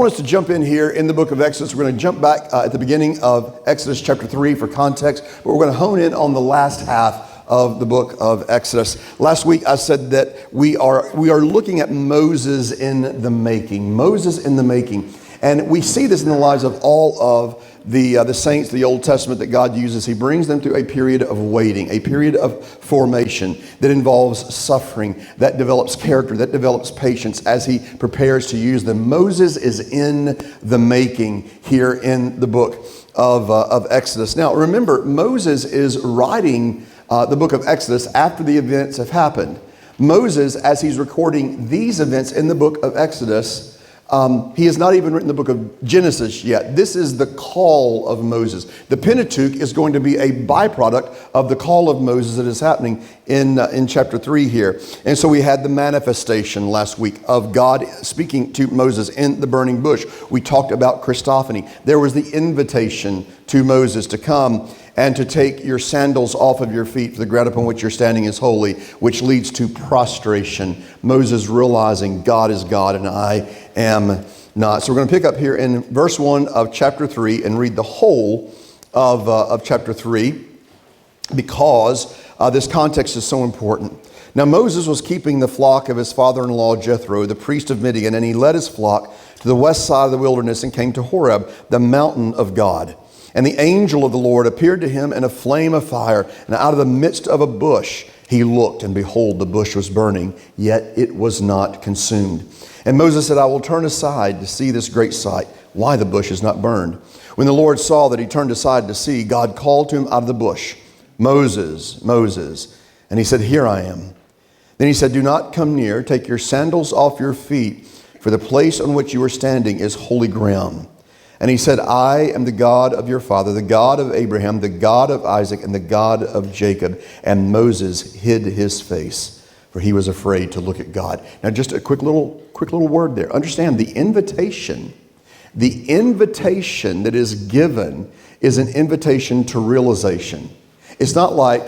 I want us to jump in here in the book of Exodus. We're going to jump back at the beginning of Exodus chapter 3 for context, but we're going to hone in on the last half of the book of Exodus. Last week I said that we are looking at Moses in the making. Moses in the making. And we see this in the lives of all of the saints, the Old Testament that God uses. He brings them through a period of waiting, a period of formation that involves suffering, that develops character, that develops patience as he prepares to use them. Moses is in the making here in the book of Exodus. Now remember, Moses is writing the book of Exodus after the events have happened. Moses, as he's recording these events in the book of Exodus, he has not even written the book of Genesis yet. This is the call of Moses. The Pentateuch is going to be a byproduct of the call of Moses that is happening in chapter 3 here. And so we had the manifestation last week of God speaking to Moses in the burning bush. We talked about Christophany. There was the invitation to Moses to come and to take your sandals off of your feet, for the ground upon which you're standing is holy, which leads to prostration. Moses realizing God is God and I am not. So we're going to pick up here in verse 1 of chapter 3 and read the whole of chapter 3 because this context is so important. Now Moses was keeping the flock of his father-in-law Jethro, the priest of Midian, and he led his flock to the west side of the wilderness and came to Horeb, the mountain of God. And the angel of the Lord appeared to him in a flame of fire, and out of the midst of a bush he looked, and behold, the bush was burning, yet it was not consumed. And Moses said, I will turn aside to see this great sight, why the bush is not burned. When the Lord saw that he turned aside to see, God called to him out of the bush, Moses, Moses. And he said, Here I am. Then he said, Do not come near, take your sandals off your feet, for the place on which you are standing is holy ground. And he said, I am the God of your father, the God of Abraham, the God of Isaac, and the God of Jacob. And Moses hid his face, for he was afraid to look at God. Now just a quick little word there. Understand, the invitation that is given is an invitation to realization. It's not like,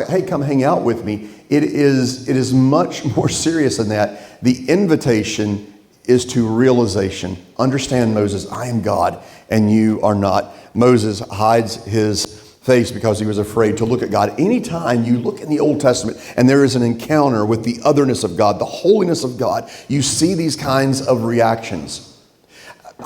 hey, come hang out with me. It is much more serious than that. The invitation is to realization. Understand, Moses, I am God and you are not. Moses hides his face because he was afraid to look at God. Anytime you look in the Old Testament and there is an encounter with the otherness of God, the holiness of God, you see these kinds of reactions.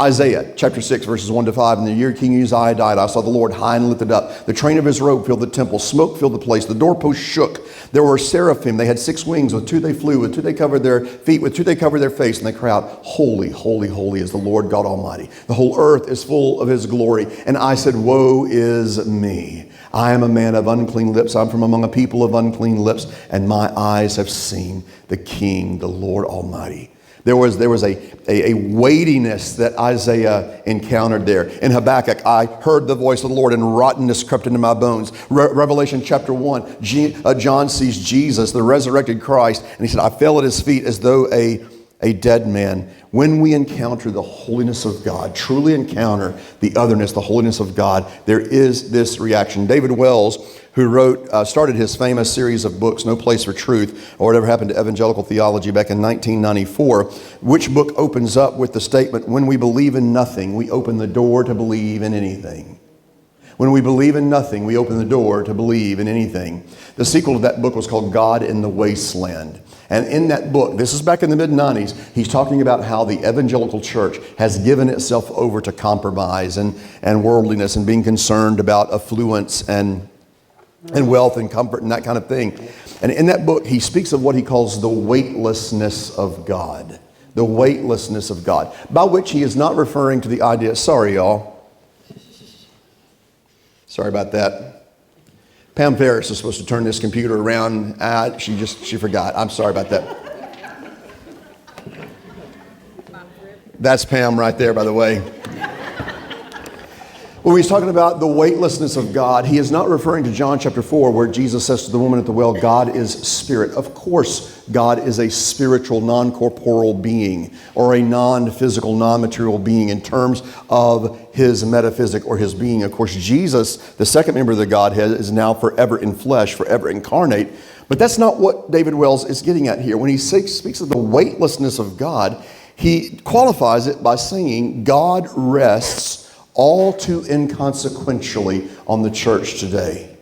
Isaiah chapter 6 verses 1 to 5, in the year King Uzziah died, I saw the Lord high and lifted up. The train of his robe filled the temple. Smoke filled the place. The doorpost shook. There were seraphim. They had 6 wings. With 2 they flew. With 2 they covered their feet. With 2 they covered their face. And they cried out, Holy, holy, holy is the Lord God Almighty. The whole earth is full of his glory. And I said, Woe is me. I am a man of unclean lips. I'm from among a people of unclean lips. And my eyes have seen the King, the Lord Almighty. There was a weightiness that Isaiah encountered there. In Habakkuk, I heard the voice of the Lord and rottenness crept into my bones. Revelation chapter 1, John sees Jesus, the resurrected Christ, and he said, I fell at his feet as though a dead man. When we encounter the holiness of God, truly encounter the otherness, the holiness of God, there is this reaction. David Wells, who started his famous series of books, No Place for Truth, or Whatever Happened to Evangelical Theology back in 1994, which book opens up with the statement, when we believe in nothing, we open the door to believe in anything. When we believe in nothing, we open the door to believe in anything. The sequel to that book was called God in the Wasteland. And in that book, this is back in the mid-90s, he's talking about how the evangelical church has given itself over to compromise and worldliness and being concerned about affluence and wealth and comfort and that kind of thing. And in that book, he speaks of what he calls the weightlessness of God. The weightlessness of God. By which he is not referring to the idea, sorry y'all. Sorry about that. Pam Ferris is supposed to turn this computer around. She forgot. I'm sorry about that. That's Pam right there, by the way. When he's talking about the weightlessness of God, he is not referring to John chapter 4, where Jesus says to the woman at the well, God is spirit. Of course, God is a spiritual, non-corporeal being, or a non-physical, non-material being in terms of his metaphysic or his being. Of course, Jesus, the second member of the Godhead, is now forever in flesh, forever incarnate. But that's not what David Wells is getting at here. When he speaks of the weightlessness of God, He qualifies it by saying God rests all too inconsequentially on the church today.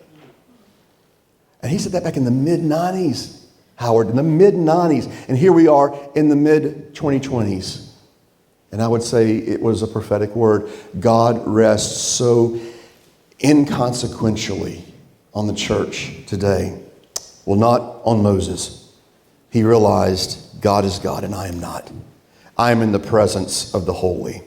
And he said that back in the mid-90s, Howard, in the mid-90s. And here we are in the mid-2020s. And I would say it was a prophetic word. God rests so inconsequentially on the church today. Well, not on Moses. He realized God is God and I am not. I am in the presence of the holy.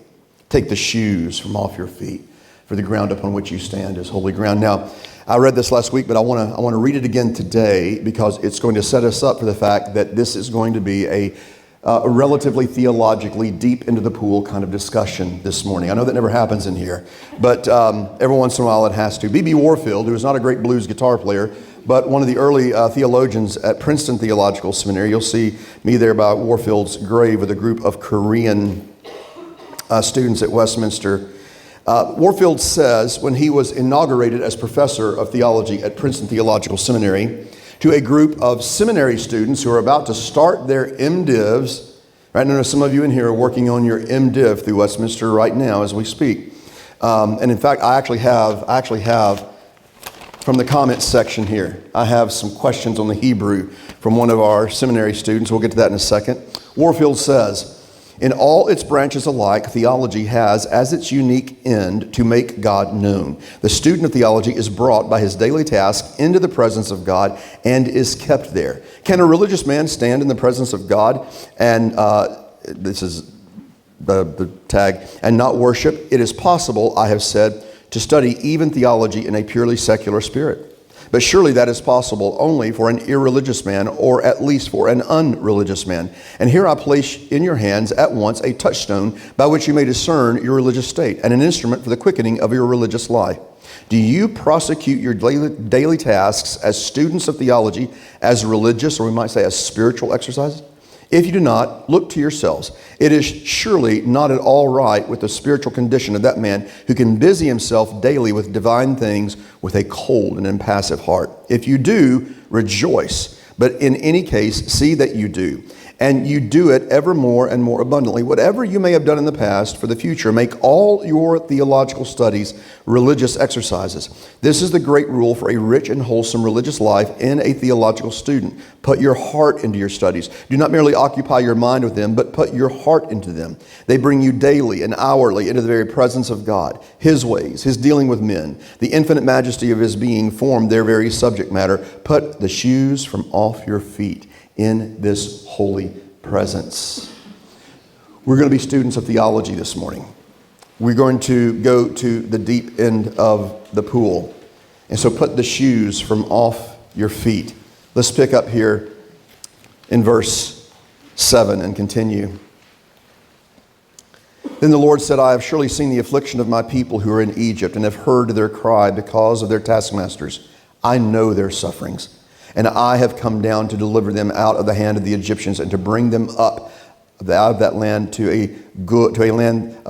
Take the shoes from off your feet, for the ground upon which you stand is holy ground. Now, I read this last week, but I want to read it again today because it's going to set us up for the fact that this is going to be a relatively theologically deep into the pool kind of discussion this morning. I know that never happens in here, but every once in a while it has to. B.B. Warfield, who is not a great blues guitar player, but one of the early theologians at Princeton Theological Seminary. You'll see me there by Warfield's grave with a group of Korean students at Westminster. Warfield says when he was inaugurated as professor of theology at Princeton Theological Seminary to a group of seminary students who are about to start their MDivs. Right now, some of you in here are working on your MDiv through Westminster right now as we speak. And in fact, I actually have from the comments section here, I have some questions on the Hebrew from one of our seminary students. We'll get to that in a second. Warfield says, in all its branches alike, theology has as its unique end to make God known. The student of theology is brought by his daily task into the presence of God and is kept there. Can a religious man stand in the presence of God and, this is the tag, and not worship? It is possible, I have said, to study even theology in a purely secular spirit. But surely that is possible only for an irreligious man, or at least for an unreligious man. And here I place in your hands at once a touchstone by which you may discern your religious state, and an instrument for the quickening of your religious life. Do you prosecute your daily tasks as students of theology as religious, or we might say as spiritual exercises? If you do not, look to yourselves. It is surely not at all right with the spiritual condition of that man who can busy himself daily with divine things with a cold and impassive heart. If you do, rejoice. But in any case, see that you do. And you do it ever more and more abundantly. Whatever you may have done in the past, for the future, make all your theological studies religious exercises. This is the great rule for a rich and wholesome religious life in a theological student. Put your heart into your studies. Do not merely occupy your mind with them, but put your heart into them. They bring you daily and hourly into the very presence of God. His ways, His dealing with men, the infinite majesty of His being form their very subject matter. Put the shoes from off your feet in this holy presence. We're going to be students of theology this morning. We're going to go to the deep end of the pool. And so put the shoes from off your feet. Let's pick up here in verse 7 and continue. Then the Lord said, I have surely seen the affliction of my people who are in Egypt and have heard their cry because of their taskmasters. I know their sufferings. And I have come down to deliver them out of the hand of the Egyptians and to bring them up out of that land to a good and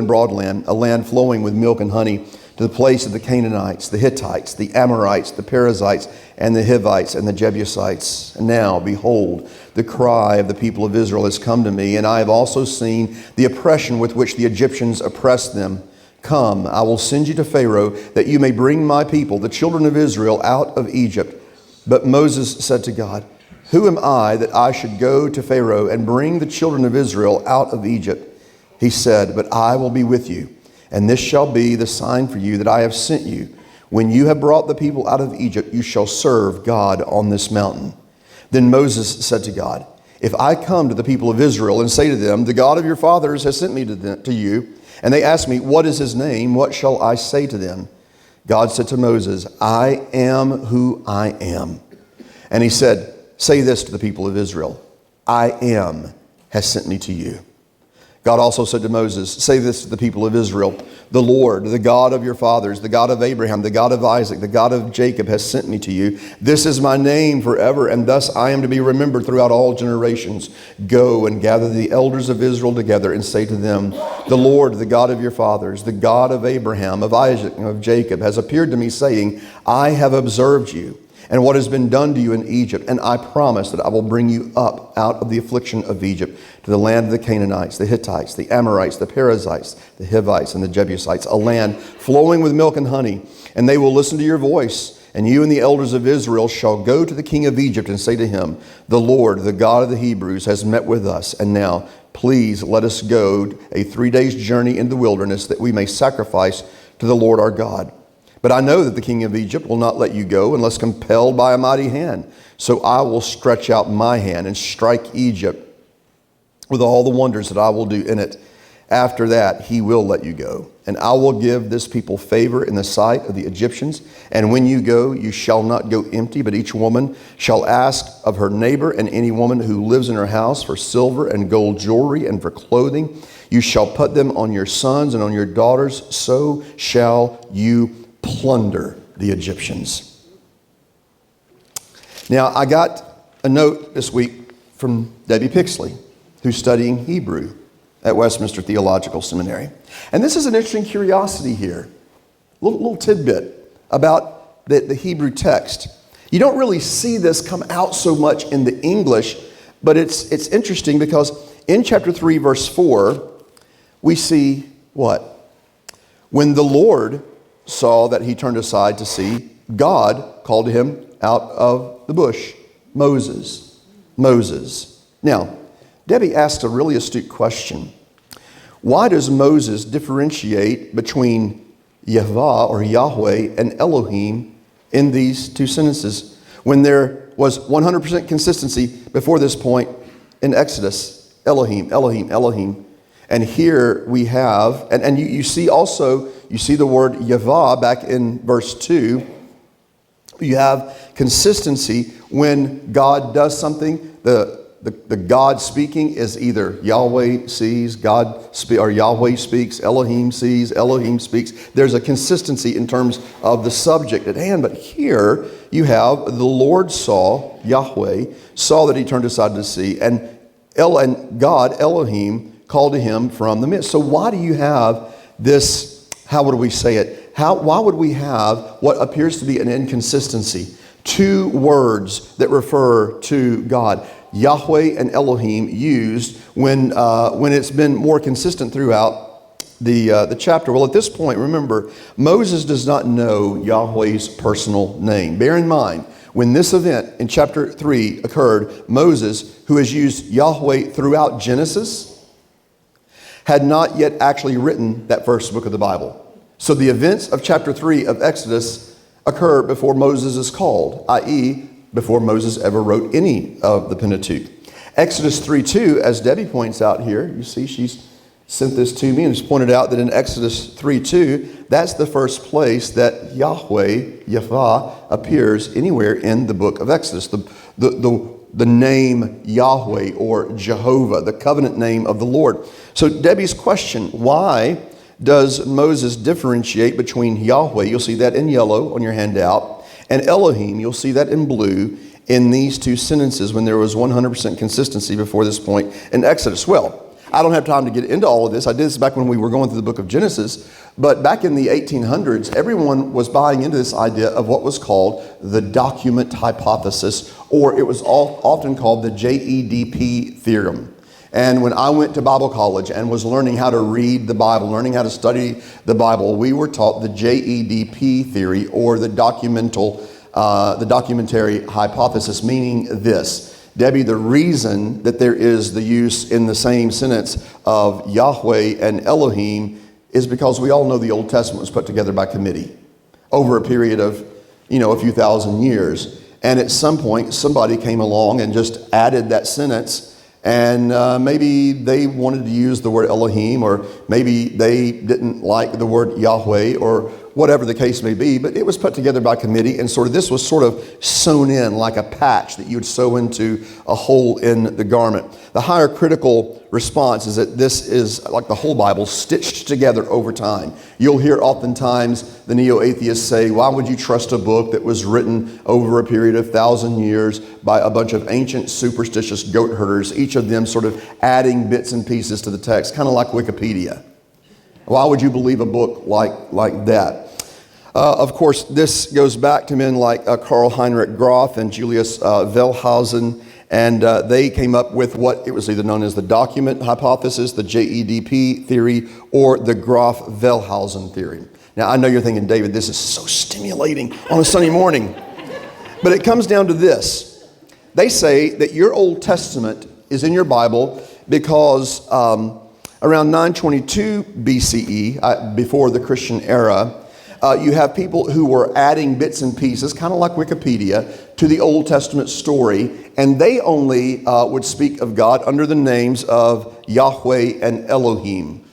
broad land, a land flowing with milk and honey, to the place of the Canaanites, the Hittites, the Amorites, the Perizzites, and the Hivites, and the Jebusites. And now, behold, the cry of the people of Israel has come to me, and I have also seen the oppression with which the Egyptians oppressed them. Come, I will send you to Pharaoh, that you may bring my people, the children of Israel, out of Egypt. But Moses said to God, who am I that I should go to Pharaoh and bring the children of Israel out of Egypt? He said, but I will be with you, and this shall be the sign for you that I have sent you. When you have brought the people out of Egypt, you shall serve God on this mountain. Then Moses said to God, if I come to the people of Israel and say to them, the God of your fathers has sent me to you, and they ask me, what is his name? What shall I say to them? God said to Moses, I am who I am. And he said, say this to the people of Israel, I am has sent me to you. God also said to Moses, say this to the people of Israel, the Lord, the God of your fathers, the God of Abraham, the God of Isaac, the God of Jacob has sent me to you. This is my name forever, and thus I am to be remembered throughout all generations. Go and gather the elders of Israel together and say to them, the Lord, the God of your fathers, the God of Abraham, of Isaac, and of Jacob has appeared to me saying, I have observed you and what has been done to you in Egypt. And I promise that I will bring you up out of the affliction of Egypt to the land of the Canaanites, the Hittites, the Amorites, the Perizzites, the Hivites, and the Jebusites, a land flowing with milk and honey. And they will listen to your voice. And you and the elders of Israel shall go to the king of Egypt and say to him, the Lord, the God of the Hebrews, has met with us. And now, please let us go a 3 days journey into the wilderness that we may sacrifice to the Lord our God. But I know that the king of Egypt will not let you go unless compelled by a mighty hand. So I will stretch out my hand and strike Egypt with all the wonders that I will do in it. After that, he will let you go. And I will give this people favor in the sight of the Egyptians. And when you go, you shall not go empty, but each woman shall ask of her neighbor and any woman who lives in her house for silver and gold jewelry and for clothing. You shall put them on your sons and on your daughters. So shall you plunder the Egyptians. Now, I got a note this week from Debbie Pixley, who's studying Hebrew at Westminster Theological Seminary. And this is an interesting curiosity here, little tidbit about the Hebrew text. You don't really see this come out so much in the English, but it's interesting because in chapter 3, verse 4, we see what? When the Lord saw that he turned aside to see, God called to him out of the bush, Moses, Moses. Now, Debbie asked a really astute question. Why does Moses differentiate between Yahweh or Yahweh and Elohim in these two sentences when there was 100% consistency before this point in Exodus? Elohim, Elohim, Elohim. And here we have, and you see also, you see the word Yahweh back in verse 2. You have consistency when God does something. The God speaking is either Yahweh sees, or Yahweh speaks, Elohim sees, Elohim speaks. There's a consistency in terms of the subject at hand. But here you have the Lord saw, Yahweh, saw that he turned aside to see, and God, Elohim, called to him from the midst. So why do you have this, how would we say it? Why would we have what appears to be an inconsistency? Two words that refer to God, Yahweh and Elohim, used when it's been more consistent throughout the chapter. Well, at this point, remember, Moses does not know Yahweh's personal name. Bear in mind, when this event in chapter 3 occurred, Moses, who has used Yahweh throughout Genesis, had not yet actually written that first book of the Bible. So the events of chapter 3 of Exodus occur before Moses is called, i.e., before Moses ever wrote any of the Pentateuch. Exodus 3:2, as Debbie points out here, you see she's sent this to me and has pointed out that in Exodus 3:2, that's the first place that Yahweh appears anywhere in the book of Exodus. The name Yahweh or Jehovah, the covenant name of the Lord. So Debbie's question, why does Moses differentiate between Yahweh, you'll see that in yellow on your handout, and Elohim, you'll see that in blue, in these two sentences when there was 100% consistency before this point in Exodus? Well, I don't have time to get into all of this. I did this back when we were going through the book of Genesis. But back in the 1800s, everyone was buying into this idea of what was called the document hypothesis, or it was often called the JEDP theorem. And when I went to Bible college and was learning how to read the Bible, learning how to study the Bible, we were taught the JEDP theory, or the documentary hypothesis, meaning this. Debbie, the reason that there is the use in the same sentence of Yahweh and Elohim is because we all know the Old Testament was put together by committee over a period of, a few thousand years. And at some point, somebody came along and just added that sentence, and maybe they wanted to use the word Elohim, or maybe they didn't like the word Yahweh, or whatever the case may be, but it was put together by committee, and this was sort of sewn in like a patch that you would sew into a hole in the garment. The higher critical response is that this is like the whole Bible stitched together over time. You'll hear oftentimes the neo-atheists say, why would you trust a book that was written over a period of 1,000 years by a bunch of ancient superstitious goat herders, each of them sort of adding bits and pieces to the text, kind of like Wikipedia? Why would you believe a book like that? Of course, this goes back to men like Karl Heinrich Graf and Julius Wellhausen, and they came up with what it was either known as the document hypothesis, the JEDP theory, or the Graf-Wellhausen theory. Now, I know you're thinking, David, this is so stimulating on a Sunday morning. But it comes down to this. They say that your Old Testament is in your Bible because around 922 BCE, before the Christian era, you have people who were adding bits and pieces, kind of like Wikipedia, to the Old Testament story, and they only would speak of God under the names of Yahweh and Elohim.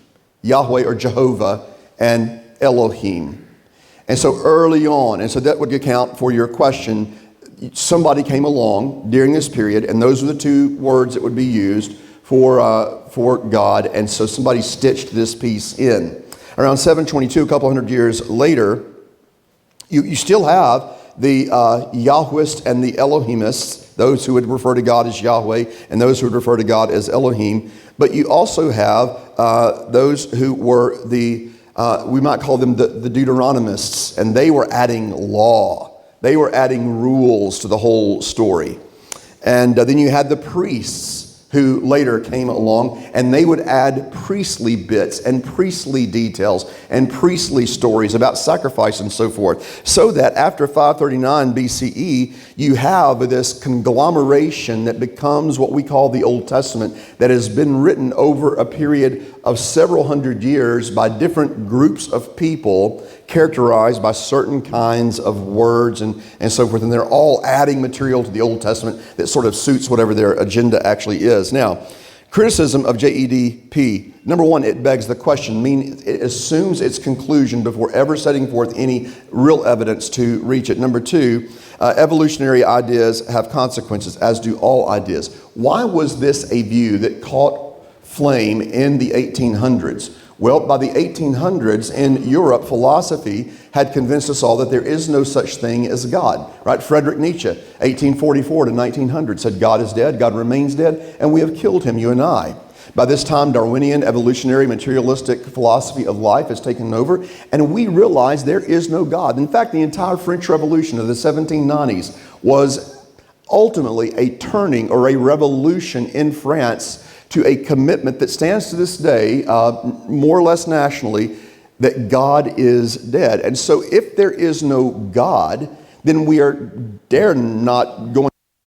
Yahweh or Jehovah and Elohim. And so early on, and so that would account for your question, somebody came along during this period, and those are the two words that would be used for God, and so somebody stitched this piece in. Around 722, a couple hundred years later, you still have the Yahwist and the Elohimists, those who would refer to God as Yahweh and those who would refer to God as Elohim. But you also have those who were we might call them the Deuteronomists, and they were adding law. They were adding rules to the whole story. And then you had the priests, who later came along, and they would add priestly bits and priestly details and priestly stories about sacrifice and so forth. So that after 539 BCE, you have this conglomeration that becomes what we call the Old Testament, that has been written over a period of several hundred years by different groups of people, characterized by certain kinds of words and so forth. And they're all adding material to the Old Testament that sort of suits whatever their agenda actually is. Now, criticism of JEDP. Number one, it begs the question, it assumes its conclusion before ever setting forth any real evidence to reach it. Number two, evolutionary ideas have consequences, as do all ideas. Why was this a view that caught flame in the 1800s? Well, by the 1800s in Europe, philosophy had convinced us all that there is no such thing as God, right? Friedrich Nietzsche, 1844 to 1900, said God is dead, God remains dead, and we have killed him, you and I. By this time, Darwinian, evolutionary, materialistic philosophy of life has taken over, and we realize there is no God. In fact, the entire French Revolution of the 1790s was ultimately a turning or a revolution in France to a commitment that stands to this day, more or less nationally, that God is dead. And so if there is no God, then we are not going